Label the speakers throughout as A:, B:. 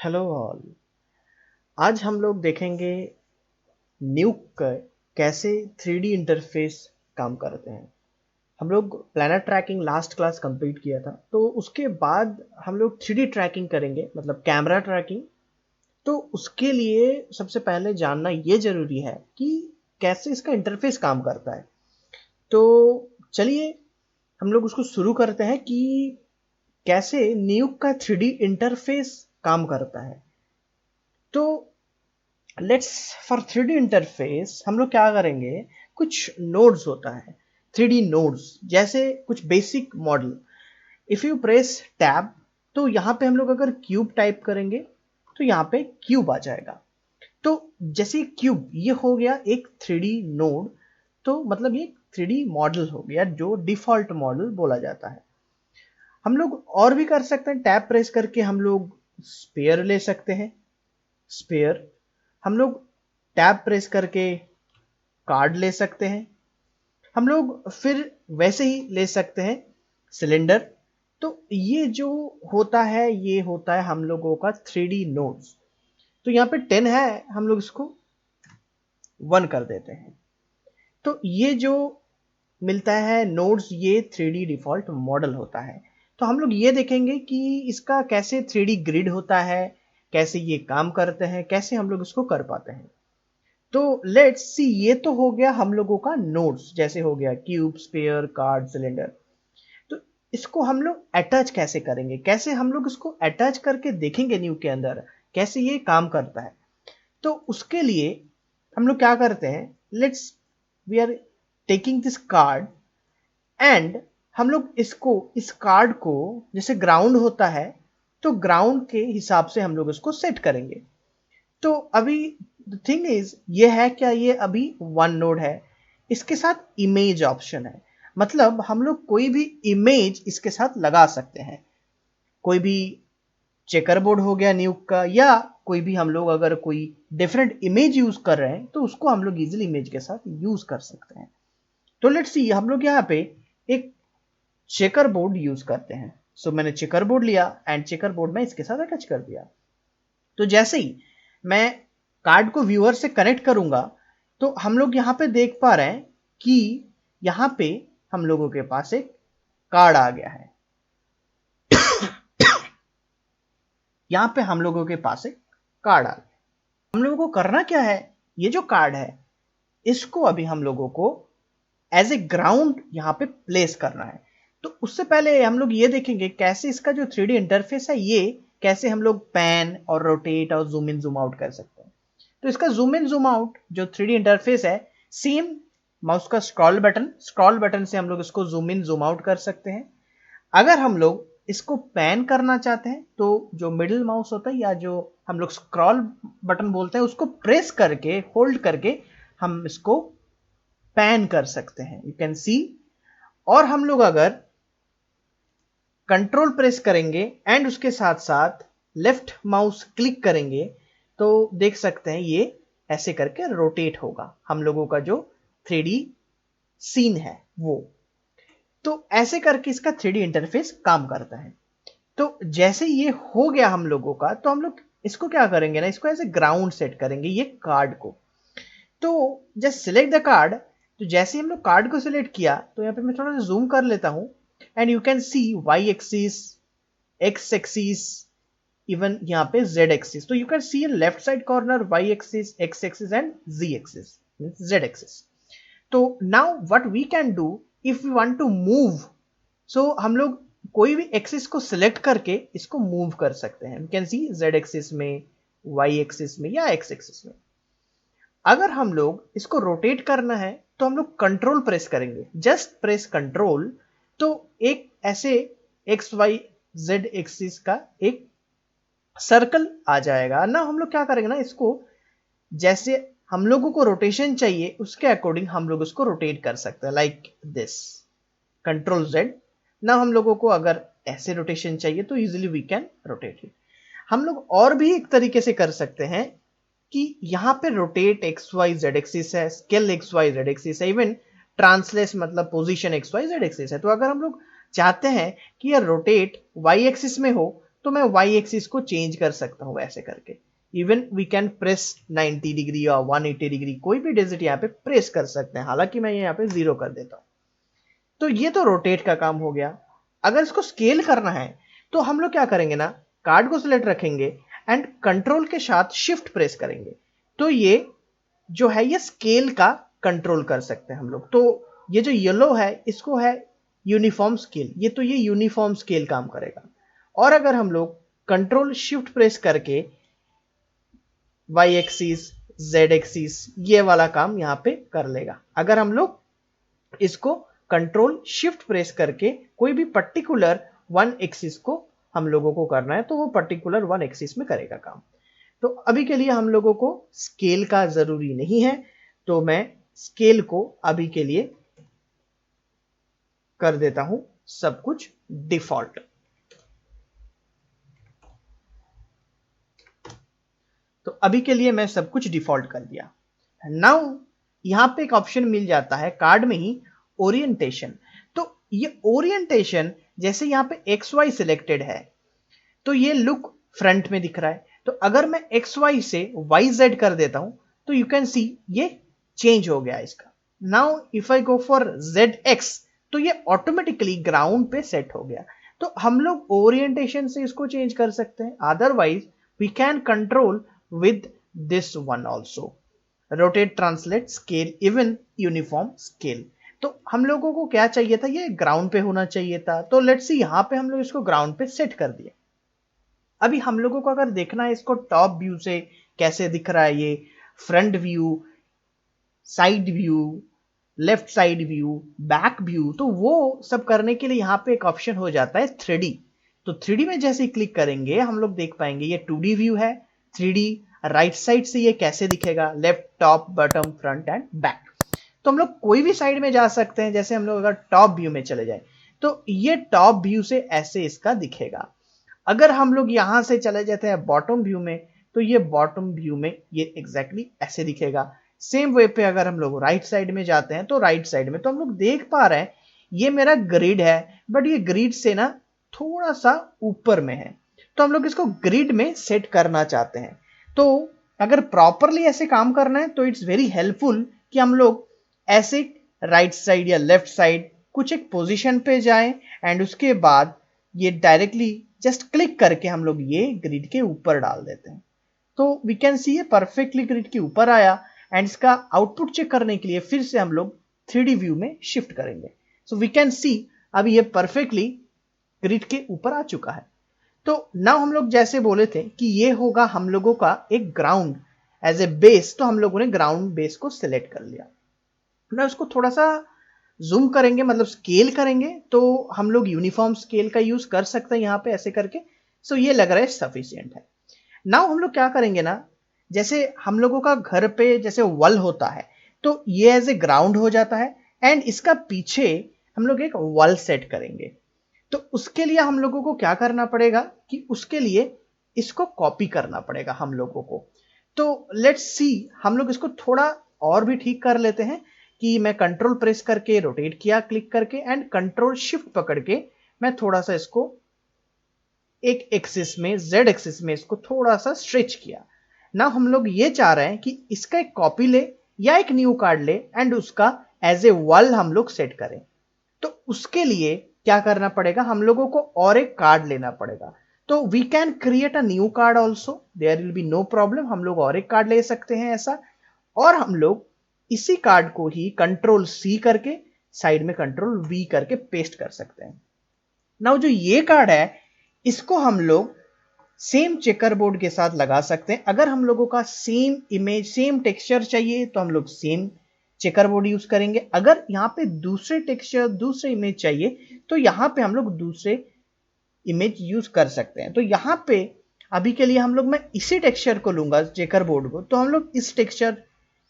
A: Hello all. आज हम लोग देखेंगे न्यूक का कैसे 3D इंटरफेस काम करते हैं। हम लोग planet tracking last class complete किया था, तो उसके बाद हम लोग 3D ट्रैकिंग करेंगे, मतलब कैमरा ट्रैकिंग। तो उसके लिए सबसे पहले जानना ये जरूरी है कि कैसे इसका इंटरफेस काम करता है। तो चलिए हम लोग उसको शुरू करते हैं कि कैसे न्यूक का 3D इंटरफेस काम करता है। तो लेट्स फॉर 3D इंटरफेस हम लोग क्या करेंगे, कुछ नोड्स होता है 3D नोड्स, जैसे कुछ basic model. If you press tab तो यहाँ पे हम लोग अगर क्यूब टाइप करेंगे तो यहाँ पे क्यूब आ जाएगा। तो जैसे क्यूब ये हो गया एक 3D नोड, तो मतलब ये 3D मॉडल हो गया जो डिफॉल्ट मॉडल बोला जाता है। हम लोग और भी कर सकते हैं, टैब प्रेस करके हम लोग स्पेयर ले सकते हैं। स्पेयर हम लोग टैब प्रेस करके कार्ड ले सकते हैं। हम लोग फिर वैसे ही ले सकते हैं सिलेंडर। तो ये जो होता है ये होता है हम लोगों का 3D नोड्स। तो यहाँ पे 10 है, हम लोग इसको 1 कर देते हैं। तो ये जो मिलता है नोड्स, ये 3D डिफॉल्ट मॉडल होता है। तो हम लोग ये देखेंगे कि इसका कैसे 3D ग्रिड होता है, कैसे ये काम करते हैं, कैसे हम लोग इसको कर पाते हैं। तो लेट्स सी, ये तो हो गया हम लोगों का नोड्स, जैसे हो गया क्यूब, स्फीयर, कार्ड, सिलेंडर। तो इसको हम लोग अटैच कैसे करेंगे, कैसे हम लोग इसको अटैच करके देखेंगे न्यू के अंदर कैसे ये काम करता है। तो उसके लिए हम लोग क्या करते हैं, let's we are taking this card and हम लोग इसको, इस कार्ड को जैसे ग्राउंड होता है तो ग्राउंड के हिसाब से हम लोग इसको सेट करेंगे। तो अभी द थिंग इज ये है क्या, ये अभी वन नोड है, इसके साथ इमेज ऑप्शन है। मतलब हम लोग कोई भी इमेज इसके साथ लगा सकते हैं। कोई भी चेकर बोर्ड हो गया न्यूक का, या कोई भी हम लोग अगर कोई डिफरेंट इमेज यूज कर रहे हैं तो उसको हम लोग इजिली इमेज के साथ यूज कर सकते हैं। तो लेट्स सी, हम लोग यहाँ पे एक चेकर बोर्ड यूज करते हैं। सो मैंने चेकर बोर्ड लिया एंड चेकर बोर्ड में इसके साथ अटैच कर दिया। तो जैसे ही मैं कार्ड को व्यूअर से कनेक्ट करूंगा तो हम लोग यहां पे देख पा रहे हैं कि यहां पे हम लोगों के पास एक कार्ड आ गया है। यहां पे हम लोगों के पास एक कार्ड आ गया। हम लोगों को करना क्या है, ये जो कार्ड है इसको अभी हम लोगों को एज ए ग्राउंड यहां पे प्लेस करना है। तो उससे पहले हम लोग ये देखेंगे कैसे इसका जो 3D इंटरफेस है ये कैसे हम लोग पैन और रोटेट और जूम इन जूम आउट कर सकते हैं। तो इसका जूम इन जूम आउट जो 3D इंटरफेस है, सेम माउस का स्क्रॉल बटन से हम लोग इसको जूम इन जूम आउट कर सकते हैं। अगर हम लोग इसको पैन करना चाहते हैं तो जो मिडिल माउस होता है या जो हम लोग स्क्रॉल बटन बोलते हैं उसको प्रेस करके होल्ड करके हम इसको पैन कर सकते हैं, यू कैन सी। और हम लोग अगर कंट्रोल प्रेस करेंगे एंड उसके साथ साथ लेफ्ट माउस क्लिक करेंगे तो देख सकते हैं ये ऐसे करके रोटेट होगा हम लोगों का जो 3D सीन है वो। तो ऐसे करके इसका 3D इंटरफेस काम करता है। तो जैसे ये हो गया हम लोगों का, तो हम लोग इसको क्या करेंगे ना, इसको ऐसे ग्राउंड सेट करेंगे ये कार्ड को। तो जस्ट सिलेक्ट द कार्ड। तो जैसे हम लोग कार्ड को सिलेक्ट किया तो यहाँ पे मैं थोड़ा सा जूम कर लेता हूं and you can see Y axis, X axis, even यहाँ पे जेड एक्सिस। तो you can see in left side corner Y axis, X axis and G axis, Z axis. तो now what we can do if we want to move, so हम लोग कोई भी axis को select करके इसको move कर सकते हैं। You can C Z axis में, वाई एक्सिस में या एक्स एक्सिस में। अगर हम लोग इसको रोटेट करना है तो हम लोग कंट्रोल प्रेस करेंगे, जस्ट प्रेस कंट्रोल। तो एक ऐसे एक्स वाई जेड एक्सिस का एक सर्कल आ जाएगा ना। हम लोग क्या करेंगे ना, इसको जैसे हम लोगों को रोटेशन चाहिए उसके अकॉर्डिंग हम लोग उसको रोटेट कर सकते हैं, लाइक दिस, कंट्रोल जेड। ना हम लोगों को अगर ऐसे रोटेशन चाहिए तो easily we can rotate it. हम लोग और भी एक तरीके से कर सकते हैं कि यहां पे rotate X Y Z axis है, scale X Y Z axis है, इवन ट्रांसलेस मतलब position X Y Z axis है। तो अगर हम लोग चाहते हैं कि यह रोटेट वाई एक्सिस में हो तो मैं y एक्सिस को चेंज कर सकता हूं ऐसे करके। Even we can press 90 degree या 180 डिग्री, कोई भी डिजिट यहाँ पे प्रेस कर सकते हैं। हालांकि मैं यहाँ पे 0 कर देता हूं। तो ये तो रोटेट का काम हो गया। अगर इसको स्केल करना है तो हम लोग क्या करेंगे ना, कार्ड को सिलेक्ट रखेंगे एंड कंट्रोल के साथ शिफ्ट प्रेस करेंगे, तो ये जो है ये स्केल का कंट्रोल कर सकते हैं हम लोग। तो ये जो येलो है इसको है यूनिफॉर्म स्केल, ये तो ये यूनिफॉर्म स्केल काम करेगा। और अगर हम लोग कंट्रोल शिफ्ट प्रेस करके y एक्सिस z एक्सिस ये वाला काम यहां पे कर लेगा। अगर हम लोग इसको कंट्रोल शिफ्ट प्रेस करके कोई भी पर्टिकुलर वन एक्सिस को हम लोगों को करना है तो वो पर्टिकुलर वन एक्सिस में करेगा काम। तो अभी के लिए हम लोगों को स्केल का जरूरी नहीं है, तो मैं स्केल को अभी के लिए कर देता हूं सब कुछ डिफॉल्ट। तो अभी के लिए मैं सब कुछ डिफॉल्ट कर दिया। नाउ यहां पे एक ऑप्शन मिल जाता है कार्ड में ही, ओरिएंटेशन। तो ये ओरिएंटेशन जैसे यहां पे एक्स वाई सिलेक्टेड है तो ये लुक फ्रंट में दिख रहा है। तो अगर मैं एक्स वाई से वाई जेड कर देता हूं तो यू कैन सी ये चेंज हो गया इसका। Now if I go for Z x तो ये ऑटोमेटिकली ग्राउंड पे सेट हो गया। तो हम लोग ओरिएंटेशन से इसको चेंज कर सकते हैं, otherwise we can control with this one also, rotate, translate, scale, even uniform scale. तो हम लोगों को क्या चाहिए था, ये ग्राउंड पे होना चाहिए था। तो लेट्स सी यहां पे हम लोग इसको ग्राउंड पे सेट कर दिए। अभी हम लोगों को अगर देखना है इसको टॉप व्यू से कैसे दिख रहा है, ये front view, side view, left side view, back view, तो वो सब करने के लिए यहाँ पे एक ऑप्शन हो जाता है 3D। तो 3D में जैसे क्लिक करेंगे हम लोग देख पाएंगे ये 2D व्यू है। 3D राइट साइड से ये कैसे दिखेगा, left, top, bottom, front end back. तो हम लोग कोई भी साइड में जा सकते हैं। जैसे हम लोग अगर टॉप व्यू में चले जाए तो ये टॉप व्यू से ऐसे इसका दिखेगा। अगर हम लोग यहां से चले जाते हैं बॉटम व्यू में तो ये बॉटम व्यू में ये एग्जैक्टली ऐसे दिखेगा। सेम वे पे अगर हम लोग राइट साइड में जाते हैं तो राइट साइड में, तो हम लोग देख पा रहे हैं ये मेरा ग्रिड है, बट ये ग्रिड से ना थोड़ा सा ऊपर में है। तो हम लोग इसको ग्रिड में सेट करना चाहते हैं। तो अगर प्रॉपरली ऐसे काम करना है तो इट्स वेरी हेल्पफुल कि हम लोग ऐसे राइट साइड या लेफ्ट साइड कुछ एक पोजीशन पे जाएं एंड उसके बाद ये डायरेक्टली जस्ट क्लिक करके हम लोग ये ग्रिड के ऊपर डाल देते हैं। तो वी कैन सी ये परफेक्टली ग्रिड के ऊपर आया एंड इसका आउटपुट चेक करने के लिए फिर से हम लोग 3D व्यू में शिफ्ट करेंगे। सो वी कैन सी अभी ये परफेक्टली ग्रिड के ऊपर आ चुका है। तो नाउ हम लोग जैसे बोले थे कि ये होगा हम लोगों का एक ग्राउंड एज ए बेस, तो हम लोगों ने ग्राउंड बेस को सिलेक्ट कर लिया। ना उसको थोड़ा सा जूम करेंगे, मतलब स्केल करेंगे, तो हम लोग यूनिफॉर्म स्केल का यूज कर सकते हैं यहाँ पे ऐसे करके। सो ये लग रहा है सफिशिएंट है। नाउ हम लोग क्या करेंगे ना, जैसे हम लोगों का घर पे जैसे वॉल होता है तो ये एज ए ग्राउंड हो जाता है एंड इसका पीछे हम लोग एक वॉल सेट करेंगे। तो उसके लिए हम लोगों को क्या करना पड़ेगा कि उसके लिए इसको कॉपी करना पड़ेगा हम लोगों को। तो लेट्स सी हम लोग इसको थोड़ा और भी ठीक कर लेते हैं कि मैं कंट्रोल प्रेस करके रोटेट किया क्लिक करके एंड कंट्रोल शिफ्ट पकड़ के मैं थोड़ा सा इसको एक एक्सिस में, जेड एक्सिस में इसको थोड़ा सा स्ट्रेच किया। ना हम लोग ये चाह रहे हैं कि इसका एक कॉपी ले या एक न्यू कार्ड ले एंड उसका एज ए वॉल हम लोग सेट करें। तो उसके लिए क्या करना पड़ेगा, हम लोगों को और एक कार्ड लेना पड़ेगा। तो we can create a new card also, there will be no problem. हम लोग और एक कार्ड ले सकते हैं ऐसा, और हम लोग इसी कार्ड को ही कंट्रोल सी करके साइड में कंट्रोल वी करके पेस्ट कर सकते हैं। नाउ जो ये कार्ड है इसको हम लोग सेम चेकर बोर्ड के साथ लगा सकते हैं। अगर हम लोगों का सेम इमेज, सेम टेक्सचर चाहिए तो हम लोग सेम चेकर बोर्ड यूज करेंगे। अगर यहाँ पे दूसरे टेक्सचर, दूसरे इमेज चाहिए तो यहाँ पे हम लोग दूसरे इमेज यूज कर सकते हैं। तो यहाँ पे अभी के लिए हम लोग, मैं इसी टेक्सचर को लूंगा चेकर बोर्ड को, तो हम लोग इस टेक्सचर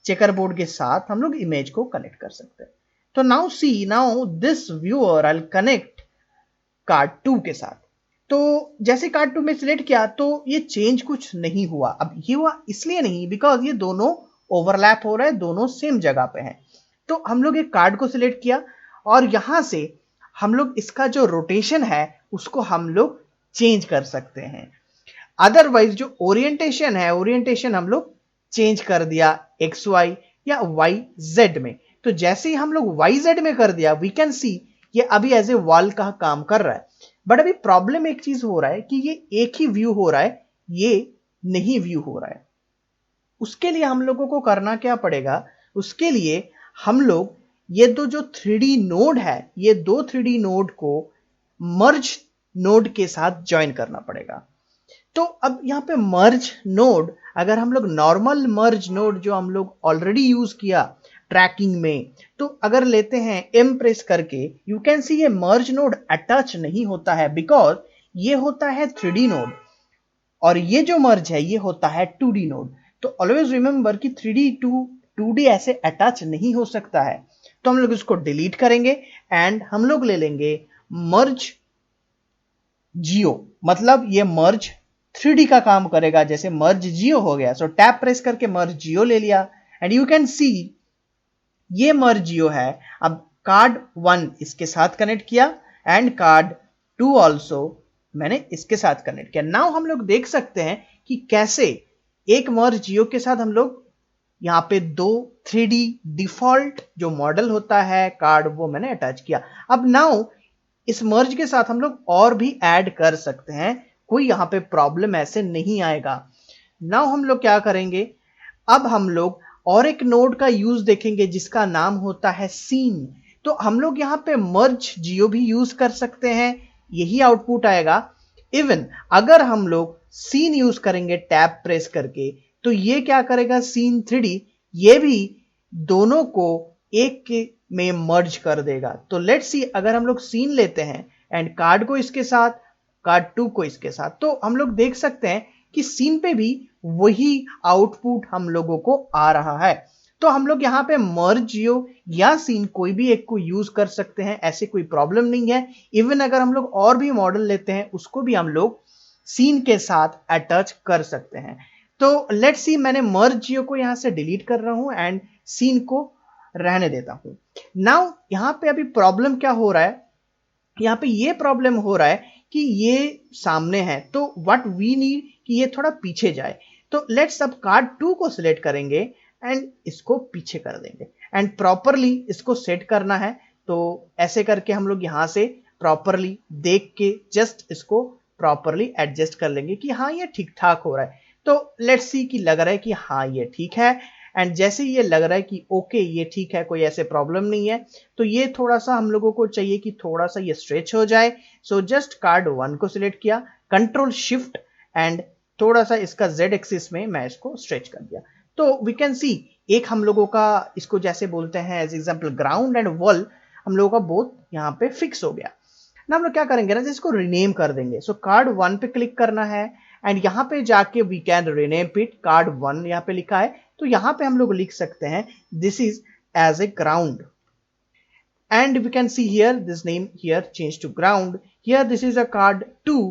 A: चेकर बोर्ड के साथ हम लोग इमेज को कनेक्ट कर सकते हैं। तो now see, now this viewer I will connect card 2 के साथ। तो जैसे कार्ड 2 में सिलेक्ट किया तो ये चेंज कुछ नहीं हुआ। अब ये हुआ इसलिए नहीं बिकॉज ये दोनों ओवरलैप हो रहा है, दोनों सेम जगह पे हैं। तो हम लोग एक कार्ड को सिलेक्ट किया और यहां से हम लोग इसका जो रोटेशन है उसको हम लोग चेंज कर सकते हैं। अदरवाइज जो ओरिएंटेशन है, ओरिएंटेशन हम लोग चेंज कर दिया एक्स वाई या वाई जेड में, तो जैसे ही हम लोग वाई जेड में कर दिया वी कैन सी ये अभी एज ए वॉल का काम कर रहा है। बट अभी प्रॉब्लम एक चीज हो रहा है कि ये एक ही व्यू हो रहा है, ये नहीं व्यू हो रहा है। उसके लिए हम लोगों को करना क्या पड़ेगा, उसके लिए हम लोग ये दो जो 3D नोड है, ये दो 3D नोड को मर्ज नोड के साथ ज्वाइन करना पड़ेगा। तो अब यहां पे मर्ज नोड, अगर हम लोग नॉर्मल मर्ज नोड जो हम लोग ऑलरेडी यूज किया ट्रैकिंग में, तो अगर लेते हैं एम प्रेस करके, यू कैन सी ये मर्ज नोड अटैच नहीं होता है बिकॉज ये होता है 3D नोड और ये जो मर्ज है ये होता है 2D नोड। तो ऑलवेज रिमेंबर कि 3D टू 2D ऐसे अटैच नहीं हो सकता है। तो हम लोग इसको डिलीट करेंगे एंड हम लोग ले लेंगे मर्ज जियो, मतलब ये मर्ज 3D का काम करेगा, जैसे मर्ज जियो हो गया। सो टैप प्रेस करके मर्ज जियो ले लिया एंड यू कैन सी ये मर्ज जियो है। अब कार्ड 1 इसके साथ कनेक्ट किया एंड कार्ड 2 ऑल्सो मैंने इसके साथ कनेक्ट किया। नाउ हम लोग देख सकते हैं कि कैसे एक मर्ज जियो के साथ हम लोग यहां पे दो 3D डिफॉल्ट जो मॉडल होता है कार्ड वो मैंने अटैच किया। अब नाउ इस मर्ज के साथ हम लोग और भी ऐड कर सकते हैं, कोई यहां पे प्रॉब्लम ऐसे नहीं आएगा। नाउ हम लोग क्या करेंगे, अब हम लोग और एक नोड का यूज देखेंगे जिसका नाम होता है सीन। तो हम लोग यहां पे मर्ज जियो भी यूज कर सकते हैं, यही आउटपुट आएगा। इवन अगर हम लोग सीन यूज करेंगे टैब प्रेस करके, तो ये क्या करेगा, सीन 3D ये भी दोनों को एक के में मर्ज कर देगा। तो लेट्स सी अगर हम लोग सीन लेते हैं एंड कार्ड को इसके साथ, कार्ड 2 को इसके साथ, तो हम लोग देख सकते हैं कि सीन पे भी वही आउटपुट हम लोगों को आ रहा है। तो हम लोग यहां पे मर्ज जियो या सीन कोई भी एक को यूज कर सकते हैं, ऐसे कोई प्रॉब्लम नहीं है। इवन अगर हम लोग और भी मॉडल लेते हैं उसको भी हम लोग सीन के साथ अटैच कर सकते हैं। तो लेट्स सी मैंने मर्ज जियो को यहां से डिलीट कर रहा हूं एंड सीन को रहने देता हूं। नाउ यहां पे अभी प्रॉब्लम क्या हो रहा है, यहां पे ये प्रॉब्लम हो रहा है कि ये सामने है, तो व्हाट वी नीड कि ये थोड़ा पीछे जाए। तो लेट्स अब कार्ड 2 को सिलेक्ट करेंगे एंड इसको पीछे कर देंगे एंड प्रॉपरली इसको सेट करना है। तो ऐसे करके हम लोग यहां से प्रॉपरली देख के जस्ट इसको प्रॉपरली एडजस्ट कर लेंगे कि हाँ ये ठीक ठाक हो रहा है। तो लेट्स सी कि लग रहा है कि हाँ ये ठीक है एंड जैसे ये लग रहा है कि ओके ये ठीक है, कोई ऐसे प्रॉब्लम नहीं है, तो ये थोड़ा सा हम लोगों को चाहिए कि थोड़ा सा ये स्ट्रेच हो जाए। सो जस्ट कार्ड 1 को सिलेक्ट किया, कंट्रोल शिफ्ट एंड थोड़ा सा इसका z एक्सिस में मैं इसको स्ट्रेच कर दिया। तो वी कैन सी एक हम लोगों का इसको जैसे बोलते हैं as example ground and wall, हम लोगों का बोथ यहाँ पे फिक्स हो गया। ना हम लोग क्या करेंगे ना, इसको रीनेम कर देंगे। सो कार्ड 1 पे क्लिक करना है एंड यहां पे जाके we can rename it. Card 1 यहां पे लिखा है तो यहां पे हम लोग लिख सकते हैं this is as a ground and we can see here this name here change to ground. Here this is a card 2,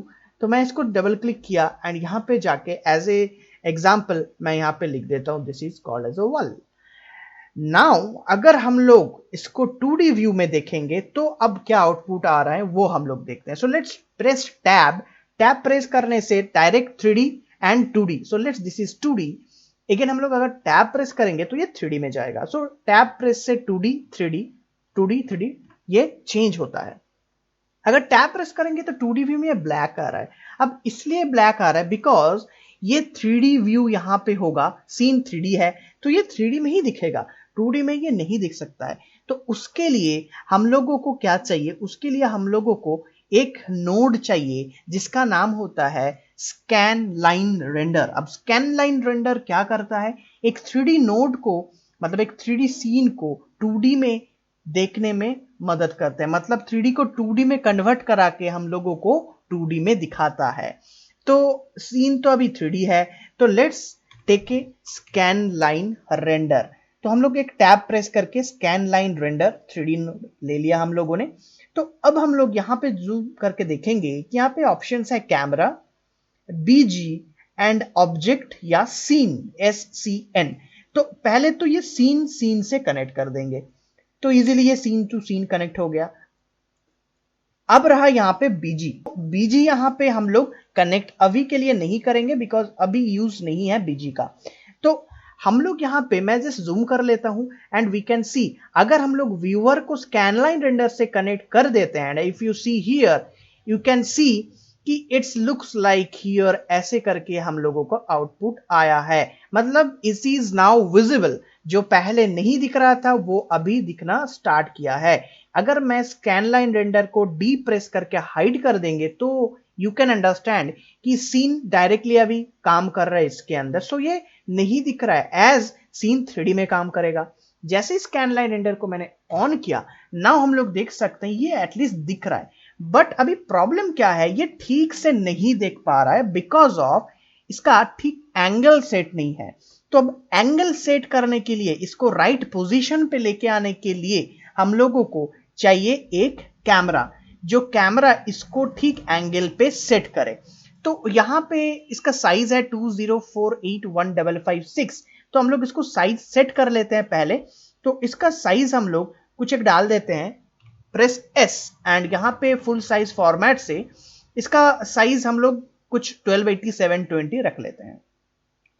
A: तो मैं इसको डबल क्लिक किया एंड यहां पे जाके एज ए एग्जाम्पल मैं यहां पे लिख देता हूं this is called as a wall. Now अगर हम लोग इसको 2D व्यू में देखेंगे तो अब क्या आउटपुट आ रहा है वो हम लोग देखते हैं। So let's press tab, tab press करने से direct 3D and 2D। So let's this is 2D। Again हम लोग अगर टैब प्रेस करेंगे तो ये 3D में जाएगा। सो टैब प्रेस से 2D 3D 2D 3D ये चेंज होता है। अगर टैब प्रेस करेंगे तो 2D व्यू में ये ब्लैक आ रहा है। अब इसलिए ब्लैक आ रहा है बिकॉज ये 3D व्यू यहां पे होगा, सीन 3D है तो ये 3D में ही दिखेगा, 2D में ये नहीं दिख सकता है। तो उसके लिए हम लोगों को क्या चाहिए, उसके लिए हम लोगों को एक नोड चाहिए जिसका नाम होता है स्कैन लाइन रेंडर। अब स्कैन लाइन रेंडर क्या करता है, एक 3D नोड को मतलब एक 3D सीन को 2D में देखने में मदद करते हैं, मतलब 3D को 2D में कन्वर्ट करा के हम लोगों को 2D में दिखाता है। तो सीन तो अभी 3D है, तो let's take a scan line render. तो हम लोग एक टैब प्रेस करके स्कैन लाइन रेंडर 3D ले लिया हम लोगों ने। तो अब हम लोग यहाँ पे जूम करके देखेंगे कि यहाँ पे ऑप्शंस है कैमरा, बीजी एंड ऑब्जेक्ट या सीन, SCN। तो पहले तो ये सीन से कनेक्ट कर देंगे, तो इजीली ये सीन टू सीन कनेक्ट हो गया। अब रहा यहाँ पे बीजी। बीजी यहाँ पे हम लोग कनेक्ट अभी के लिए नहीं करेंगे बिकॉज अभी यूज नहीं है बीजी का। तो हम लोग यहाँ पे, मैं जस्ट जूम कर लेता हूं एंड वी कैन सी, अगर हम लोग व्यूअर को स्कैनलाइन रेंडर से कनेक्ट कर देते हैं, if you see here you can see कि इट्स लुक्स लाइक हियर, ऐसे करके हम लोगों को आउटपुट आया है। मतलब इट इज नाउ विजिबल, जो पहले नहीं दिख रहा था वो अभी दिखना स्टार्ट किया है। अगर मैं स्कैनलाइन रेंडर को डी प्रेस करके हाइड कर देंगे तो यू कैन अंडरस्टैंड कि सीन डायरेक्टली अभी काम कर रहा है इसके अंदर, सो ये नहीं दिख रहा है एज सीन 3D में काम करेगा। जैसे स्कैनलाइन रेंडर को मैंने ऑन किया, नाउ हम लोग देख सकते हैं ये एटलीस्ट दिख रहा है। बट अभी प्रॉब्लम क्या है, ये ठीक से नहीं देख पा रहा है बिकॉज ऑफ इसका ठीक एंगल सेट नहीं है। तो अब एंगल सेट करने के लिए, इसको राइट पोजीशन पे लेके आने के लिए हम लोगों को चाहिए एक कैमरा, जो कैमरा इसको ठीक एंगल पे सेट करे। तो यहां पे इसका साइज है 20481556। तो हम लोग इसको साइज सेट कर लेते हैं पहले। तो इसका साइज हम लोग कुछ एक डाल देते हैं, प्रेस एस, एंड यहां पे फुल साइज फॉर्मेट से इसका साइज हम लोग कुछ 1280x720 रख लेते हैं।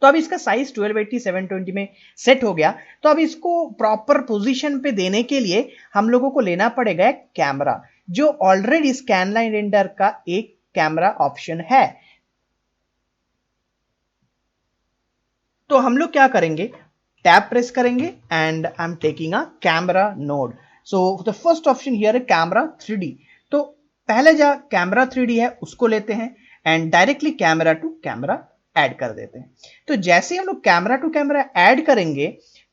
A: तो अब इसका साइज 1280x720 में सेट हो गया। तो अब इसको प्रॉपर पोजीशन पे देने के लिए हम लोगों को लेना पड़ेगा एक कैमरा, जो ऑलरेडी स्कैनलाइन रेंडर का एक कैमरा ऑप्शन है। तो हम लोग क्या करेंगे, टैब प्रेस करेंगे and I am taking a camera node. So the first option here है कैमरा 3D। तो पहले जो कैमरा 3D है उसको लेते हैं and directly camera to camera add कर देते हैं। तो जैसे हम लोग कैमरा टू कैमरा ऐड करेंगे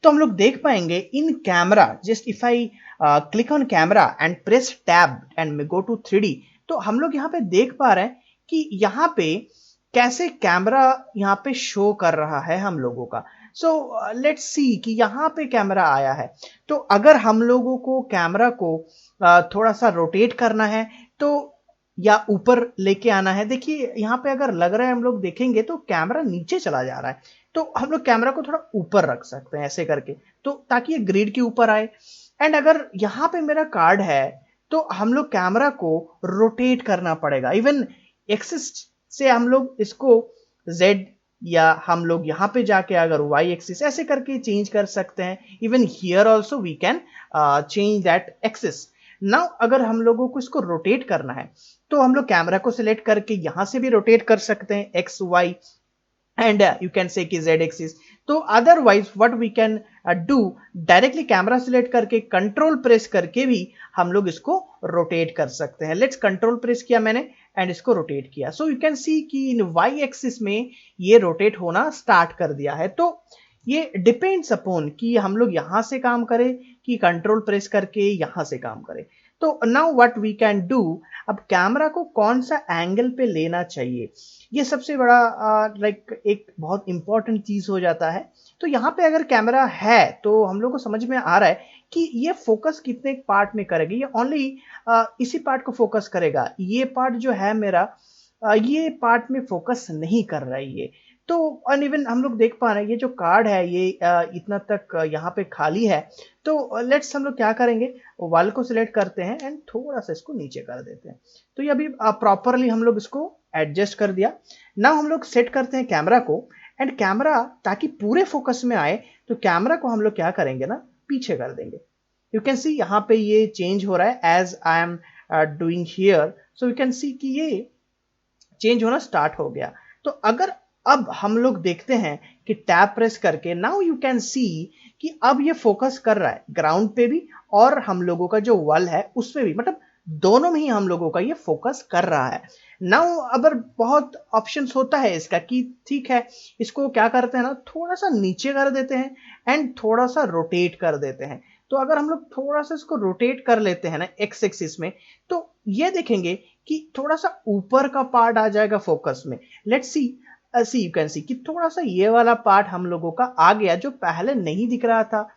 A: तो हम लोग देख पाएंगे in camera, just if I click on camera and press tab and go to 3D, तो हम लोग यहाँ पे देख पा रहे हैं कि यहाँ पे कैसे कैमरा यहाँ पे शो कर रहा है हम लोगों का। सो लेट्स सी कि यहाँ पे कैमरा आया है। तो अगर हम लोगों को कैमरा को थोड़ा सा रोटेट करना है तो, या ऊपर लेके आना है, देखिए यहाँ पे अगर लग रहा है, हम लोग देखेंगे तो कैमरा नीचे चला जा रहा है। तो हम लोग कैमरा को थोड़ा ऊपर रख सकते हैं ऐसे करके, तो ताकि ये ग्रिड के ऊपर आए। एंड अगर यहाँ पे मेरा कार्ड है तो हम लोग कैमरा को रोटेट करना पड़ेगा। इवन एक्सिस से हम लोग इसको Z, या हम लोग यहाँ पे जाके अगर Y एक्सिस ऐसे करके चेंज कर सकते हैं। Even here also we can change that axis. Now अगर हम लोगों को इसको रोटेट करना है तो हम लोग कैमरा को सिलेक्ट करके यहां से भी रोटेट कर सकते हैं X Y, and you can say कि जेड एक्सिस। तो otherwise what we can do, directly camera select करके कंट्रोल प्रेस करके भी हम लोग इसको रोटेट कर सकते हैं। लेट्स कंट्रोल प्रेस किया मैंने एंड इसको रोटेट किया। सो यू कैन सी कि इन वाई एक्सिस में ये रोटेट होना स्टार्ट कर दिया है। तो ये डिपेंड्स अपॉन कि हम लोग यहां से काम करें कि कंट्रोल प्रेस करके यहां से काम करें। तो now what we can do, अब कैमरा को कौन सा एंगल पे लेना चाहिए, ये सबसे बड़ा एक बहुत इंपॉर्टेंट चीज हो जाता है। तो यहाँ पे अगर कैमरा है तो हम लोग को समझ में आ रहा है कि ये फोकस कितने पार्ट में करेगी। ये ओनली इसी पार्ट को फोकस करेगा। ये पार्ट जो है मेरा, ये पार्ट में फोकस नहीं कर रहा है ये। तो अनइवन हम लोग देख पा रहे हैं ये जो कार्ड है ये इतना तक यहाँ पे खाली है। तो लेट्स हम लोग क्या करेंगे, वाल को सिलेक्ट करते हैं एंड थोड़ा सा इसको नीचे कर देते हैं। तो ये अभी प्रॉपरली हम लोग इसको एडजस्ट कर दिया। नाउ हम लोग सेट करते हैं कैमरा को, एंड कैमरा ताकि पूरे फोकस में आए तो कैमरा को हम लोग क्या करेंगे ना, पीछे कर देंगे। यू कैन सी यहाँ पे ये चेंज हो रहा है as I am doing here. So you can see कि ये चेंज होना स्टार्ट हो गया। तो अगर अब हम लोग देखते हैं कि टैब प्रेस करके, नाउ यू कैन सी कि अब ये फोकस कर रहा है ग्राउंड पे भी और हम लोगों का जो वॉल है उस पे भी, मतलब दोनों में ही हम लोगों का ये फोकस कर रहा है। नाउ अगर बहुत ऑप्शंस होता है इसका कि ठीक है इसको क्या करते हैं ना, थोड़ा सा नीचे कर देते हैं एंड थोड़ा सा रोटेट कर देते हैं। तो अगर हम लोग थोड़ा सा इसको रोटेट कर लेते हैं ना एक्स एक्सिस में, तो ये देखेंगे कि थोड़ा सा ऊपर का पार्ट आ जाएगा फोकस में। Let's see you can see कि थोड़ा सा ये वाला पार्ट हम लोगों का आ गया जो पहले नहीं दिख रहा था।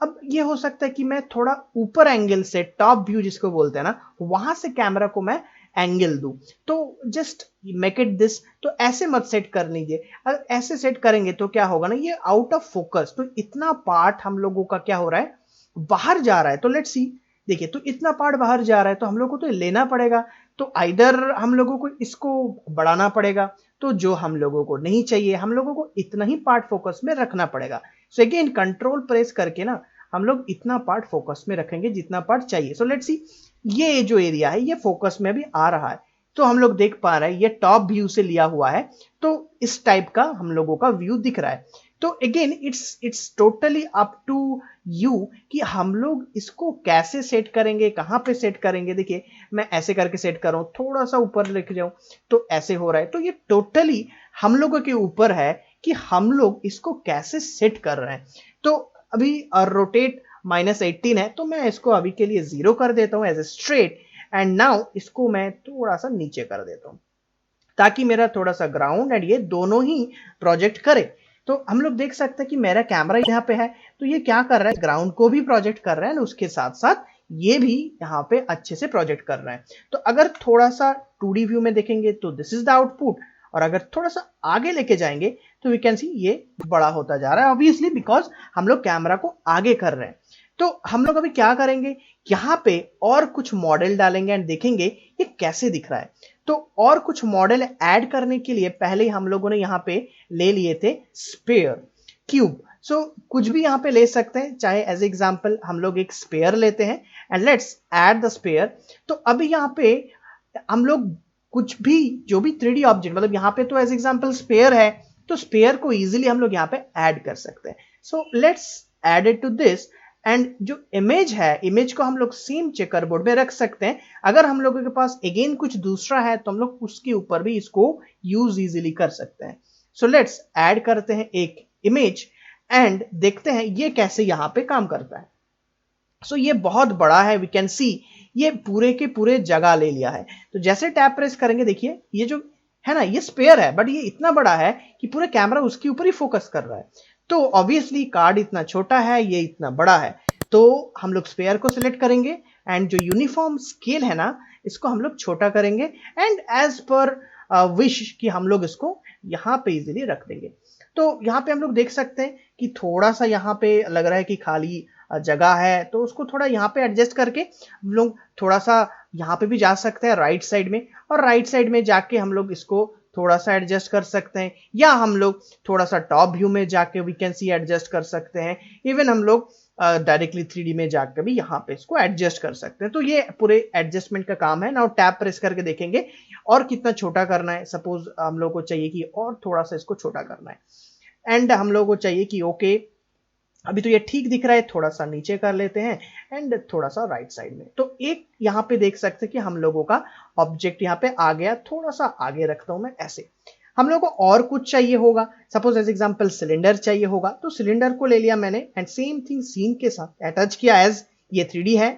A: अब ये हो सकता है कि मैं थोड़ा ऊपर एंगल से, टॉप व्यू जिसको बोलते हैं ना, वहां से कैमरा को मैं एंगल दूं। तो जस्ट मेक इट दिस। तो ऐसे मत सेट कर लीजिए। अगर ऐसे सेट करेंगे तो क्या होगा ना, ये आउट ऑफ फोकस, तो इतना पार्ट हम लोगों का क्या हो रहा है, बाहर जा रहा है। तो लेट्स सी देखिए तो इतना पार्ट बाहर जा रहा है तो हम लोग को तो लेना पड़ेगा, तो आइदर हम लोगों को इसको बढ़ाना पड़ेगा, तो जो हम लोगों को नहीं चाहिए हम लोगों को इतना ही पार्ट फोकस में रखना पड़ेगा। सो अगेन कंट्रोल प्रेस करके ना हम लोग इतना पार्ट फोकस में रखेंगे जितना पार्ट चाहिए। सो लेट्स सी, ये जो एरिया है ये फोकस में भी आ रहा है, तो हम लोग देख पा रहे हैं ये टॉप व्यू से लिया हुआ है, तो इस टाइप का हम लोगों का व्यू दिख रहा है। तो again it's totally up to you कि हम लोग इसको कैसे सेट करेंगे, कहां पे सेट करेंगे। देखिए मैं ऐसे करके सेट कर रहा हूं, थोड़ा सा ऊपर लेके जाऊं तो ऐसे हो रहा है, तो ये टोटली हम लोगों के ऊपर है कि हम लोग इसको कैसे सेट कर रहे हैं। तो अभी रोटेट -18 है, तो मैं इसको अभी के लिए 0 कर देता हूं as a straight, and now इसको मैं थोड़ा सा नीचे कर देता हूं ताकि मेरा थोड़ा सा ग्राउंड एंड ये दोनों ही प्रोजेक्ट करे। तो हम लोग देख सकते हैं कि मेरा कैमरा यहाँ पे है, तो ये क्या कर रहा है, ग्राउंड को भी प्रोजेक्ट कर रहा है, उसके साथ साथ ये भी यहाँ पे अच्छे से प्रोजेक्ट कर रहा है। तो अगर थोड़ा सा 2D व्यू में देखेंगे तो दिस इज द आउटपुट, और अगर थोड़ा सा आगे लेके जाएंगे तो वी कैन सी ये बड़ा होता जा रहा है, ऑब्वियसली बिकॉज हम लोग कैमरा को आगे कर रहे हैं। तो हम लोग अभी क्या करेंगे, यहाँ पे और कुछ मॉडल डालेंगे एंड देखेंगे ये कैसे दिख रहा है। तो और कुछ मॉडल ऐड करने के लिए पहले हम लोगों ने यहाँ पे ले लिए थे स्फीयर, क्यूब। सो कुछ भी यहाँ पे ले सकते हैं, चाहे एज एग्जांपल हम लोग एक स्फीयर लेते हैं and let's add the sphere. तो अभी यहाँ पे हम लोग कुछ भी जो भी 3D ऑब्जेक्ट, मतलब यहाँ पे तो एज एग्जांपल स्फीयर है, तो स्फीयर को इजीली हम लोग यहाँ पे ऐड कर सकते हैं। So let's add it to this, and जो इमेज है, इमेज को हम लोग सेम चेकर बोर्ड में रख सकते हैं। अगर हम लोगों के पास अगेन कुछ दूसरा है तो हम लोग उसके ऊपर भी इसको यूज इजीली कर सकते हैं। सो लेट्स ऐड करते हैं एक इमेज एंड देखते हैं ये कैसे यहाँ पे काम करता है। सो ये बहुत बड़ा है, वी कैन सी ये पूरे के पूरे जगह ले लिया है। तो जैसे टैप प्रेस करेंगे देखिए ये जो है ना ये स्पेयर है, बट ये इतना बड़ा है कि पूरा कैमरा उसके ऊपर ही फोकस कर रहा है। तो ऑब्वियसली कार्ड इतना छोटा है, ये इतना बड़ा है, तो हम लोग स्पेयर को सिलेक्ट करेंगे एंड जो यूनिफॉर्म स्केल है ना इसको हम लोग छोटा करेंगे एंड एज पर विश कि हम लोग इसको यहाँ पे इजीली रख देंगे। तो यहाँ पे हम लोग देख सकते हैं कि थोड़ा सा यहाँ पे लग रहा है कि खाली जगह है, तो उसको थोड़ा यहाँ पे एडजस्ट करके हम लोग थोड़ा सा यहाँ पे भी जा सकते हैं राइट साइड में, और राइट साइड में जाके हम लोग इसको थोड़ा सा एडजस्ट कर सकते हैं, या हम लोग थोड़ा सा टॉप व्यू में जाके वी कैन सी एडजस्ट कर सकते हैं। इवन हम लोग डायरेक्टली 3D में जाकर भी यहाँ पे इसको एडजस्ट कर सकते हैं। तो ये पूरे एडजस्टमेंट का काम है। नाउ टैप प्रेस करके देखेंगे और कितना छोटा करना है। सपोज हम लोग को चाहिए कि और थोड़ा सा इसको छोटा करना है, एंड हम लोग को चाहिए कि ओके अभी तो ये ठीक दिख रहा है, थोड़ा सा नीचे कर लेते हैं एंड थोड़ा सा राइट साइड में। तो एक यहाँ पे देख सकते हैं कि हम लोगों का ऑब्जेक्ट यहाँ पे आ गया, थोड़ा सा आगे रखता हूं मैं ऐसे। हम लोगों को और कुछ चाहिए होगा, सपोज एज एग्जांपल सिलेंडर चाहिए होगा, तो सिलेंडर को ले लिया मैंने एंड सेम थिंग सीन के साथ अटैच किया, एज ये 3D है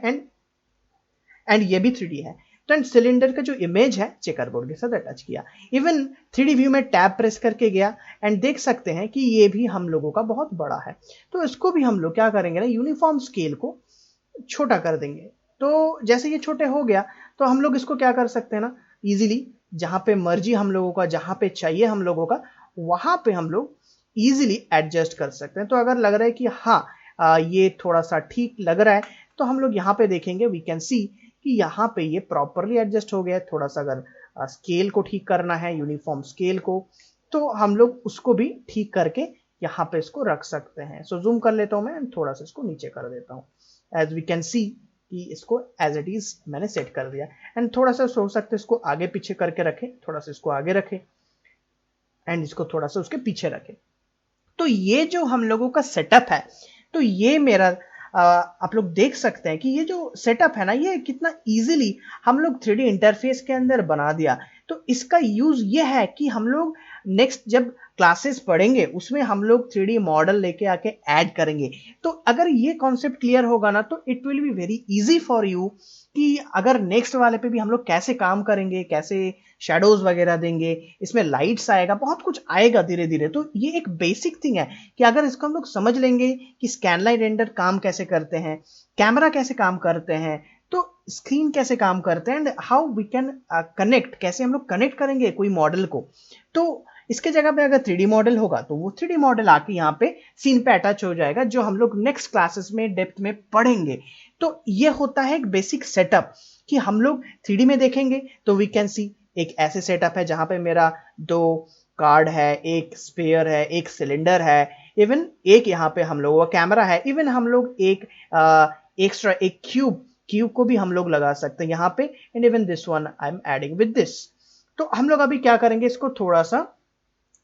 A: एंड ये भी 3D है। तो एंड सिलेंडर का जो इमेज है चेकर बोर्ड के साथ अटैच किया। इवन 3D व्यू में टैब प्रेस करके गया एंड देख सकते हैं कि ये भी हम लोगों का बहुत बड़ा है। तो इसको भी हम लोग क्या करेंगे ना, यूनिफॉर्म स्केल को छोटा कर देंगे। तो जैसे ये छोटे हो गया तो हम लोग इसको क्या कर सकते हैं ना, इजीली जहां पे मर्जी हम लोगों का, जहां पे चाहिए हम लोगों का, वहां पे हम लोग इजीली एडजस्ट कर सकते हैं। तो अगर लग रहा है कि हाँ ये थोड़ा सा ठीक लग रहा है, तो हम लोग यहाँ पे देखेंगे, वी कैन सी कि यहाँ पे ये प्रॉपरली एडजस्ट हो गया है। थोड़ा सा अगर स्केल को ठीक करना है, यूनिफॉर्म स्केल को, तो हम लोग उसको भी ठीक करके यहाँ पे इसको रख सकते हैं। सो जूम कर लेता हूं मैं एंड थोड़ा सा इसको नीचे कर देता हूँ, एज वी कैन सी कि इसको एज इट इज मैंने सेट कर दिया। एंड थोड़ा सा हो सकता है इसको आगे पीछे करके रखें, थोड़ा सा इसको आगे रखें एंड इसको थोड़ा सा उसके पीछे रखें। तो ये जो हम लोगों का सेटअप है, तो ये मेरा आप लोग देख सकते हैं कि ये जो सेटअप है ना, ये कितना इजीली हम लोग 3D इंटरफेस के अंदर बना दिया। तो इसका यूज ये है कि हम लोग नेक्स्ट जब क्लासेस पढ़ेंगे उसमें हम लोग 3D मॉडल लेके आके ऐड करेंगे। तो अगर ये कॉन्सेप्ट क्लियर होगा ना, तो it will be very easy for you कि अगर नेक्स्ट वाले पे भी हम लोग कैसे काम करेंगे, कैसे शेडोज वगैरह देंगे, इसमें लाइट्स आएगा, बहुत कुछ आएगा धीरे धीरे। तो ये एक बेसिक थिंग है कि अगर इसको हम लोग समझ लेंगे कि स्कैनलाइन रेंडर काम कैसे करते हैं, कैमरा कैसे काम करते हैं, तो स्क्रीन कैसे काम करते हैं, and how we can connect, कैसे हम लोग कनेक्ट करेंगे कोई मॉडल को, तो इसके जगह पे अगर 3D मॉडल होगा तो वो 3D मॉडल आके यहाँ पे सीन पे अटैच हो जाएगा, जो हम लोग नेक्स्ट क्लासेस में डेप्थ में पढ़ेंगे। तो ये होता है एक बेसिक सेटअप कि हम लोग 3D में देखेंगे तो वी कैन सी एक ऐसे सेटअप है जहां पे मेरा 2 कार्ड है, एक स्पेयर है, एक सिलेंडर है, इवन एक यहाँ पे हम लोगों का कैमरा है, इवन हम लोग एक एक्स्ट्रा एक क्यूब को भी हम लोग लगा सकते हैं यहाँ पे, and even this one I am adding with this. तो हम लोग अभी क्या करेंगे, इसको थोड़ा सा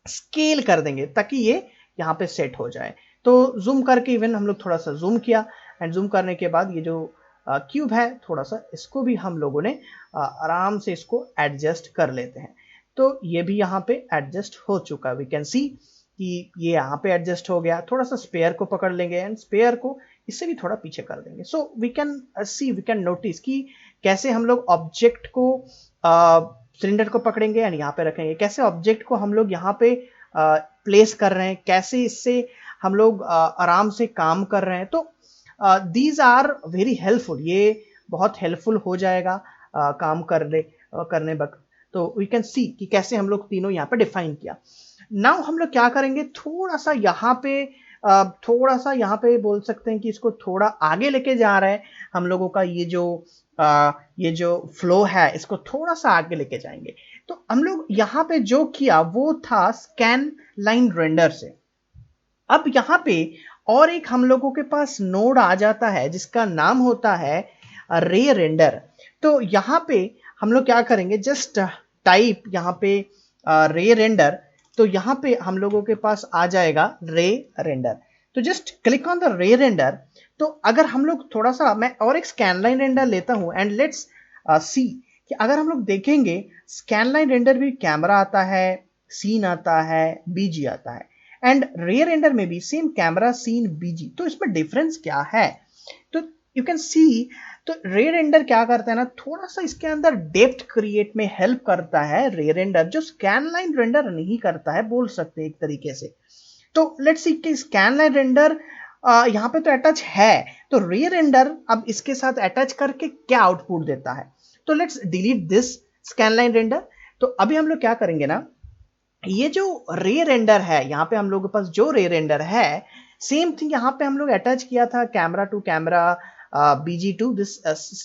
A: स्केल कर देंगे ताकि ये यहाँ पे सेट हो जाए। तो जूम करके इवन हम लोग थोड़ा सा जूम किया, एंड जूम करने के बाद ये जो क्यूब है थोड़ा सा इसको भी हम लोगों ने आराम से इसको एडजस्ट कर लेते हैं। तो ये भी यहाँ पे एडजस्ट हो चुका, वी कैन सी कि ये यहाँ पे एडजस्ट हो गया। थोड़ा सा स्पेयर को पकड़ लेंगे एंड स्पेयर को इससे भी थोड़ा पीछे कर देंगे। So we can see, we can notice कि कैसे हम लोग ऑब्जेक्ट को सिलेंडर को पकड़ेंगे एंड यहाँ पे रखेंगे, कैसे ऑब्जेक्ट को हम लोग यहाँ पे प्लेस कर रहे हैं, कैसे इससे हम लोग आराम से काम कर रहे हैं। तो दीज आर वेरी हेल्पफुल, ये बहुत हेल्पफुल हो जाएगा काम करने वक्त। तो वी कैन सी कि कैसे हम लोग तीनों यहाँ पे डिफाइन किया। नाउ हम लोग क्या करेंगे, थोड़ा सा यहाँ पे बोल सकते हैं कि इसको थोड़ा आगे लेके जा रहे हैं हम लोगों का ये जो फ्लो है, इसको थोड़ा सा आगे लेके जाएंगे। तो हम लोग यहाँ पे जो किया वो था स्कैन लाइन रेंडर से। अब यहाँ पे और एक हम लोगों के पास नोड आ जाता है जिसका नाम होता है रे रेंडर। तो यहाँ पे हम लोग क्या करेंगे, जस्ट टाइप यहाँ पे रे रेंडर, तो यहाँ पे हम लोगों के पास आ जाएगा रे रेंडर। तो just click on the ray render. तो अगर हम लोग थोड़ा सा, मैं और एक स्कैन लाइन रेंडर लेता हूं एंड लेट्स सी कि अगर हम लोग देखेंगे स्कैन लाइन रेंडर भी कैमरा आता है, सीन आता है, बीजी आता है, एंड रे रेंडर में भी सेम कैमरा, सीन, बीजी। तो इसमें डिफरेंस क्या है, तो यू कैन सी। तो रे रेंडर क्या करता है ना, थोड़ा सा इसके अंदर डेप्थ क्रिएट में हेल्प करता है रे रेंडर, जो स्कैन लाइन रेंडर नहीं करता है, बोल सकते हैं एक तरीके से। तो लेट्स सी कि स्कैन लाइन रेंडर यहाँ पे तो अटैच है, तो रे रेंडर अब इसके साथ अटैच करके क्या आउटपुट देता है। तो let's delete this scan line render. तो अभी हम लोग क्या करेंगे ना, ये जो रे रेंडर है, यहाँ पे हम लोगों के पास जो रे रेंडर है, सेम थिंग यहाँ पे हम लोग अटैच किया था camera to camera, BG to this,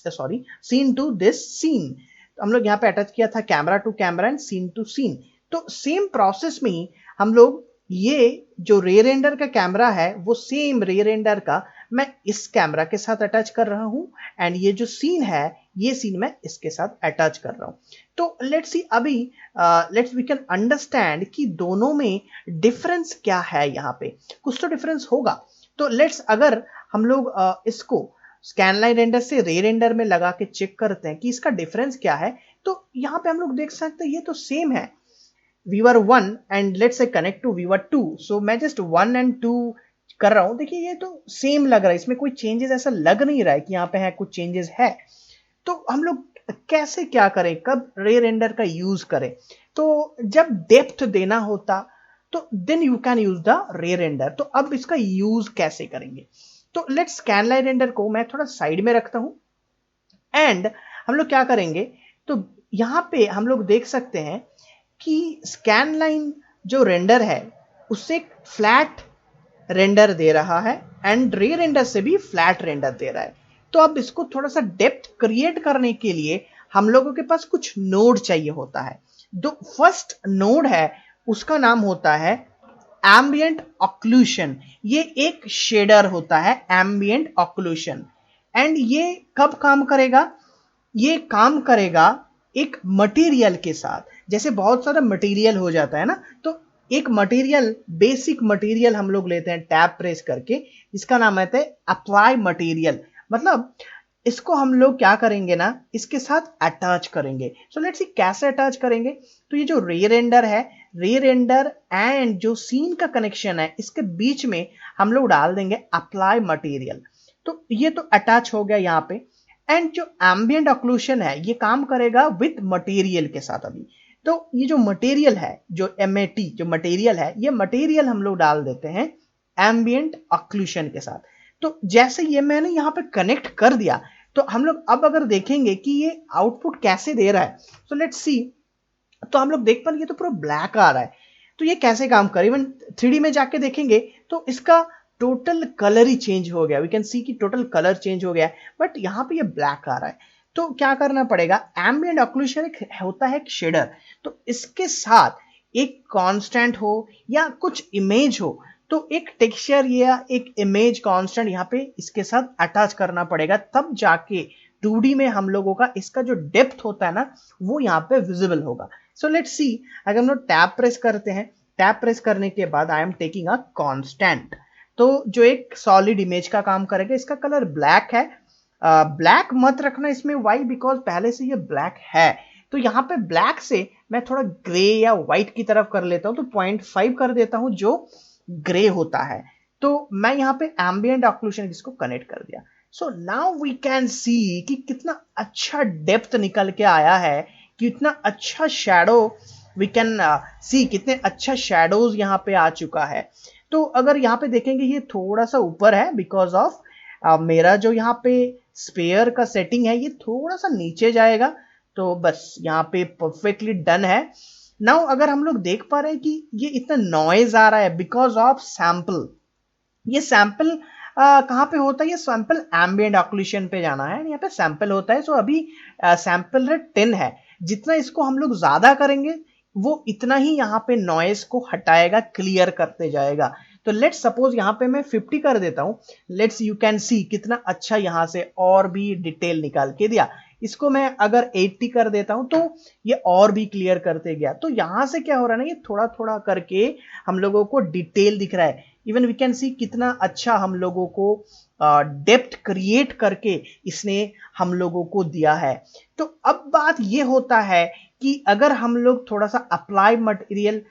A: sorry scene to this scene. हम लोग यहाँ पे अटैच किया था camera to camera and scene to scene. तो सेम प्रोसेस में ही हम लोग ये जो रे रेंडर का कैमरा है वो सेम रे रेंडर का मैं इस कैमरा के साथ अटैच कर रहा हूं, एंड ये जो सीन है ये सीन मैं इसके साथ अटैच कर रहा हूं। तो लेट्स सी अभी लेट्स वी कैन अंडरस्टैंड कि दोनों में डिफरेंस क्या है। यहाँ पे कुछ तो डिफरेंस होगा। तो लेट्स अगर हम लोग इसको स्कैन लाइन रेंडर से रे रेंडर में लगा के चेक करते हैं कि इसका डिफरेंस क्या है, तो यहाँ पे हम लोग देख सकते हैं ये तो सेम है, viewer 1 and let's say connect to viewer 2। So मैं जस्ट 1 एंड 2 कर रहा हूं, देखिए ये तो सेम लग रहा है, इसमें कोई चेंजेस ऐसा लग नहीं रहा है कि यहाँ पे है कुछ चेंजेस है। तो हम लोग कैसे क्या करें, कब रे रेंडर का यूज करें, तो जब डेप्थ देना होता तो then you can use the ray render. तो अब इसका यूज कैसे करेंगे, तो लेट्स स्कैन लाइन रेंडर को मैं थोड़ा साइड में रखता हूं, एंड हम लोग क्या करेंगे, तो यहाँ पे हम लोग देख सकते हैं कि स्कैन लाइन जो रेंडर है उससे एक फ्लैट रेंडर दे रहा है एंड रे रेंडर से भी फ्लैट रेंडर दे रहा है। तो अब इसको थोड़ा सा डेप्थ क्रिएट करने के लिए हम लोगों के पास कुछ नोड चाहिए होता है। जो फर्स्ट नोड है उसका नाम होता है एम्बिएंट ऑक्लूशन। ये एक शेडर होता है एम्बिएंट ऑक्लूशन, एंड ये कब काम करेगा, ये काम करेगा एक मटेरियल के साथ। जैसे बहुत सारा मटेरियल हो जाता है ना, तो एक मटेरियल, बेसिक मटेरियल हम लोग लेते हैं टैब प्रेस करके, जिसका नाम है अप्लाई मटेरियल। मतलब इसको हम लोग क्या करेंगे ना, इसके साथ अटैच करेंगे। सो लेट्स सी कैसे अटैच करेंगे। तो ये जो रे रेंडर है, रे रेंडर एंड जो सीन का कनेक्शन है, इसके बीच में हम लोग डाल देंगे अप्लाई मटेरियल। तो ये तो अटैच हो गया यहाँ पे, एंड जो एम्बिएंट ऑक्लूशन है ये काम करेगा विथ मटेरियल के साथ। अभी तो ये जो मटेरियल है, जो MAT जो मटेरियल है, ये मटेरियल हम लोग डाल देते हैं एम्बिएंट ऑक्लूशन के साथ। तो जैसे ये मैंने यहाँ पे कनेक्ट कर दिया, तो हम लोग अब अगर देखेंगे कि ये आउटपुट कैसे दे रहा है, सो लेट्स सी। तो हम लोग देख पाएंगे ये तो पूरा ब्लैक आ रहा है, तो ये कैसे काम करे, इवन 3D में जाके देखेंगे तो इसका टोटल कलर ही चेंज हो गया, वी कैन सी कि टोटल कलर चेंज हो गया है, बट यहाँ पे ये ब्लैक आ रहा है। तो क्या करना पड़ेगा, एम्बिएंट ऑक्लूशन एक होता है एक शेडर, तो इसके साथ एक कांस्टेंट हो या कुछ इमेज हो, तो एक टेक्सचर या एक इमेज कांस्टेंट यहाँ पे इसके साथ अटैच करना पड़ेगा, तब जाके 2D में हम लोगों का इसका जो डेप्थ होता है ना वो यहाँ पे विजिबल होगा। सो लेट्स सी, अगर हम लोग टैब प्रेस करते हैं, टैब प्रेस करने के बाद I am taking a constant, तो जो एक सॉलिड इमेज का काम करेगा, इसका कलर ब्लैक है। ब्लैक मत रखना इसमें, वाई, बिकॉज पहले से ये ब्लैक है, तो यहाँ पे ब्लैक से मैं थोड़ा ग्रे या व्हाइट की तरफ कर लेता हूं, तो 0.5 कर देता हूं जो ग्रे होता है। तो मैं यहाँ पे एम्बिएंट ऑक्लूशन इसको कनेक्ट कर दिया। So now we can see कि कितना अच्छा डेप्थ निकल के आया है, कितना अच्छा शैडो वी कैन सी, कितने अच्छा शैडोज यहाँ पे आ चुका है। तो अगर यहाँ पे देखेंगे ये थोड़ा सा ऊपर है बिकॉज ऑफ मेरा जो यहाँ पे स्पेयर का सेटिंग है ये थोड़ा सा नीचे जाएगा, तो बस यहाँ पे परफेक्टली डन है। नाउ अगर हम लोग देख पा रहे हैं कि ये इतना नॉइज आ रहा है बिकॉज ऑफ सैंपल, ये सैंपल कहाँ पे होता है, ये सैंपल एम्बिएंट ऑक्लूशन पे जाना है, यहाँ पे सैंपल होता है। सो अभी सैंपल रेट 10 है, जितना इसको हम लोग ज्यादा करेंगे वो इतना ही यहाँ पे नॉइस को हटाएगा, क्लियर करते जाएगा। तो लेट्स सपोज यहाँ पे मैं 50 कर देता हूँ, लेट्स यू कैन सी कितना अच्छा यहाँ से और भी डिटेल निकाल के दिया। इसको मैं अगर 80 कर देता हूं तो ये और भी क्लियर करते गया। तो यहां से क्या हो रहा है ना, ये थोड़ा थोड़ा करके हम लोगों को डिटेल दिख रहा है। इवन वी कैन सी कितना अच्छा हम लोगों को डेप्थ क्रिएट करके इसने हम लोगों को दिया है। तो अब बात ये होता है कि अगर हम लोग थोड़ा सा अप्लाई मटेरियल,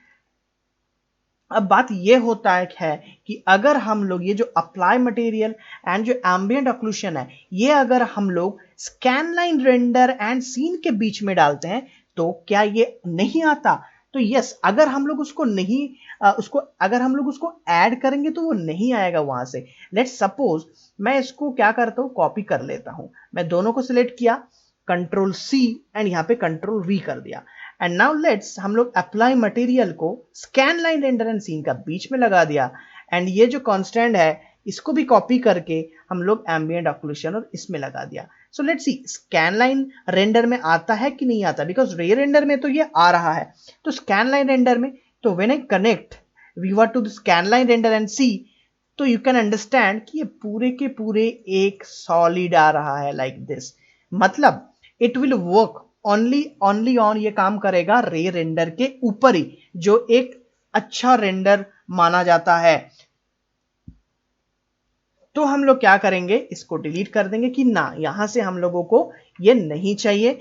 A: अब बात ये होता है कि अगर हम लोग ये जो अप्लाई मटेरियल एंड जो एम्बिएंट ऑक्लूशन है ये अगर हम लोग स्कैनलाइन रेंडर एंड सीन के बीच में डालते हैं तो क्या ये नहीं आता? तो यस, अगर हम लोग उसको नहीं अगर हम लोग उसको ऐड करेंगे तो वो नहीं आएगा वहां से। लेट्स सपोज मैं इसको क्या करता हूं, कॉपी कर लेता हूं। मैं दोनों को सिलेक्ट किया, कंट्रोल सी एंड यहां पे कंट्रोल वी कर दिया। एंड नाउ लेट्स हम लोग अप्लाई मटेरियल को scan line render and scene का बीच में लगा दिया। एंड ये जो कांस्टेंट है इसको भी कॉपी करके हम लोग एम्बिएंट ऑक्लूशन और इसमें लगा दिया। So let's see scan line render में आता है कि नहीं आता, बिकॉज रे रेंडर में तो ये आ रहा है। तो स्कैन लाइन रेंडर में, तो when I connect viewer to the scan line render and see, तो यू कैन अंडरस्टैंड कि ये पूरे के पूरे एक सॉलिड आ रहा है लाइक दिस। मतलब it will work only on, ये काम करेगा रे रेंडर के ऊपर ही, जो एक अच्छा रेंडर माना जाता है। तो हम लोग क्या करेंगे, इसको डिलीट कर देंगे कि ना, यहां से हम लोगों को ये नहीं चाहिए।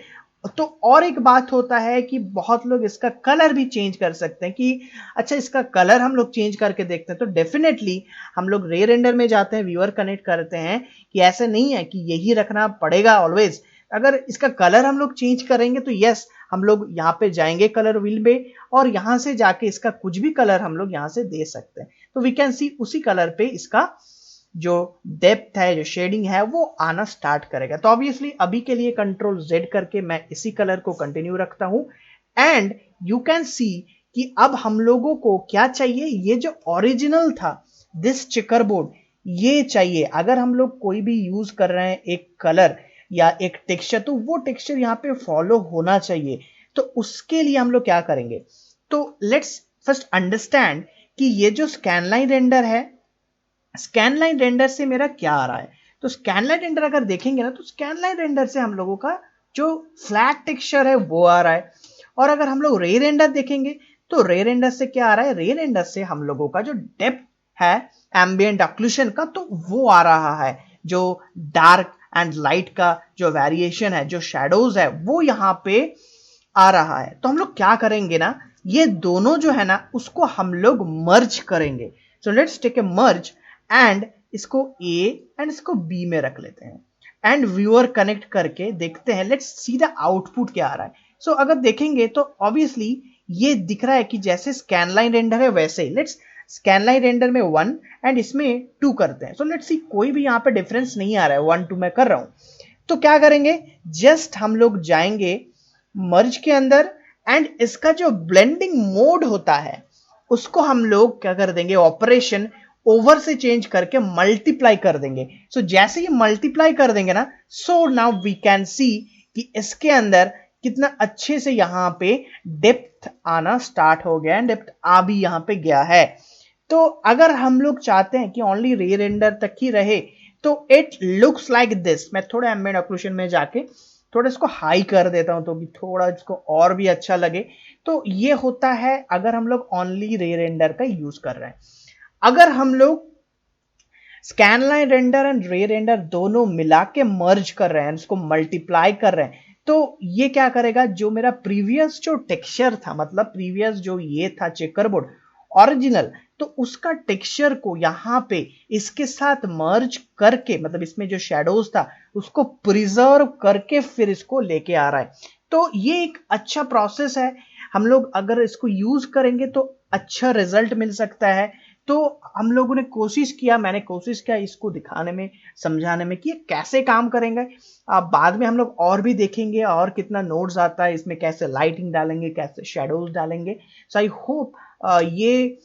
A: तो और एक बात होता है कि बहुत लोग इसका कलर भी चेंज कर सकते हैं कि अच्छा इसका कलर हम लोग चेंज करके देखते हैं। तो डेफिनेटली हम लोग रे रेंडर में जाते हैं, व्यूअर कनेक्ट करते हैं कि ऐसे नहीं है कि यही रखना पड़ेगा ऑलवेज। अगर इसका कलर हम लोग चेंज करेंगे तो यस, हम लोग यहाँ पे जाएंगे कलर व्हील में और यहां से जाके इसका कुछ भी कलर हम लोग यहां से दे सकते हैं। तो वी कैन सी उसी कलर पे इसका जो डेप्थ है, जो शेडिंग है, वो आना स्टार्ट करेगा। तो ऑब्वियसली अभी के लिए कंट्रोल जेड करके मैं इसी कलर को कंटिन्यू रखता हूं। एंड यू कैन सी कि अब हम लोगों को क्या चाहिए, ये जो ओरिजिनल था दिस चेकरबोर्ड, ये चाहिए। अगर हम लोग कोई भी यूज कर रहे हैं एक कलर या एक टेक्सचर, तो वो टेक्सचर यहाँ पे फॉलो होना चाहिए। तो उसके लिए हम लोग क्या करेंगे, तो लेट्स फर्स्ट अंडरस्टैंड कि ये जो स्कैनलाइन रेंडर है, स्कैनलाइन रेंडर से मेरा क्या आ रहा है। तो स्कैनलाइन रेंडर अगर देखेंगे ना, तो स्कैनलाइन रेंडर से हम लोगों का जो फ्लैट टेक्सचर है वो आ रहा है। और अगर हम लोग रे रेंडर देखेंगे तो रे रेंडर से क्या आ रहा है, रे रेंडर से हम लोगों का जो डेप्थ है एम्बिएंट ऑक्लूशन का, तो वो आ रहा है। जो डार्क एंड लाइट का जो वेरिएशन है, जो शैडोज है, वो यहाँ पे आ रहा है। तो हम लोग क्या करेंगे ना, ये दोनों जो है ना उसको हम लोग मर्ज करेंगे। So let's take a merge and इसको A एंड इसको B में रख लेते हैं एंड व्यूअर कनेक्ट करके देखते हैं। लेट्स सी द आउटपुट क्या आ रहा है। सो अगर देखेंगे तो ऑब्वियसली ये दिख रहा है कि जैसे स्कैनलाइन रेंडर है वैसे ही। लेट्स स्कैनलाइन रेंडर में 1 एंड इसमें 2 करते हैं। सो लेट्स सी कोई भी यहाँ पे डिफरेंस नहीं आ रहा है, 1 2 मैं कर रहा हूं। तो क्या करेंगे, जस्ट हम लोग जाएंगे मर्ज के अंदर एंड इसका जो ब्लेंडिंग मोड होता है उसको हम लोग क्या कर देंगे, ऑपरेशन ओवर से चेंज करके मल्टीप्लाई कर देंगे। सो जैसे ये मल्टीप्लाई कर देंगे ना, so now we can see कि इसके अंदर कितना अच्छे से यहां पे डेप्थ आना स्टार्ट हो गया है, डेप्थ आ भी यहां पे गया है। तो अगर हम लोग चाहते हैं कि ओनली रे रेंडर तक ही रहे, तो इट लुक्स लाइक दिस। मैं थोड़ा एम्बेड ऑक्लूजन में जाके थोड़ा इसको हाई कर देता हूं तो भी थोड़ा इसको और भी अच्छा लगे। तो ये होता है अगर हम लोग ओनली रे रेंडर का यूज कर रहे हैं। अगर हम लोग स्कैनलाइन रेंडर एंड रे रेंडर दोनों मिला के मर्ज कर रहे हैं, उसको मल्टीप्लाई कर रहे हैं, तो ये क्या करेगा, जो मेरा प्रीवियस जो टेक्सचर था, मतलब प्रीवियस जो ये था चेकरबोर्ड ओरिजिनल, तो उसका टेक्सचर को यहां पे इसके साथ मर्ज करके, मतलब इसमें जो शेडोज था उसको प्रिजर्व करके फिर इसको लेके आ रहा है। तो ये एक अच्छा प्रोसेस है। हम लोग अगर इसको यूज करेंगे तो अच्छा रिजल्ट मिल सकता है। तो हम लोगों ने कोशिश किया, मैंने कोशिश किया इसको दिखाने में, समझाने में कि ये कैसे काम करेंगे। बाद में हम लोग और भी देखेंगे और कितना नोड्स आता है इसमें, कैसे लाइटिंग डालेंगे, कैसे शेडोज डालेंगे। सो आई होप ये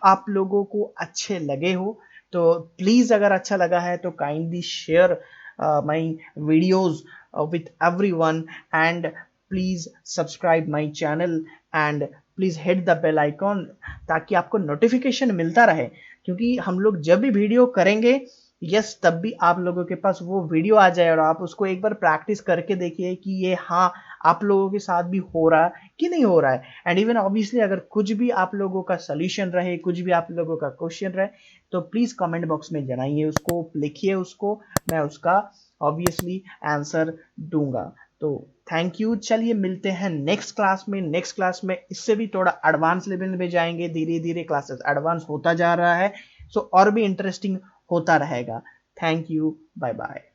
A: आप लोगों को अच्छे लगे हो। तो प्लीज अगर अच्छा लगा है तो kindly share my videos with everyone, and please subscribe my channel and please hit the bell icon ताकि आपको नोटिफिकेशन मिलता रहे। क्योंकि हम लोग जब भी वीडियो करेंगे, यस, तब भी आप लोगों के पास वो वीडियो आ जाए और आप उसको एक बार प्रैक्टिस करके देखिए कि ये हाँ आप लोगों के साथ भी हो रहा है कि नहीं हो रहा है। एंड इवन ऑब्वियसली अगर कुछ भी आप लोगों का सोल्यूशन रहे, कुछ भी आप लोगों का क्वेश्चन रहे, तो प्लीज कमेंट बॉक्स में जनाइए, उसको लिखिए, उसको मैं उसका ऑब्वियसली आंसर दूंगा। तो थैंक यू। चलिए मिलते हैं नेक्स्ट क्लास में। नेक्स्ट क्लास में इससे भी थोड़ा एडवांस लेवल में जाएंगे, धीरे धीरे क्लासेस एडवांस होता जा रहा है। सो और भी इंटरेस्टिंग होता रहेगा। Thank you, bye bye.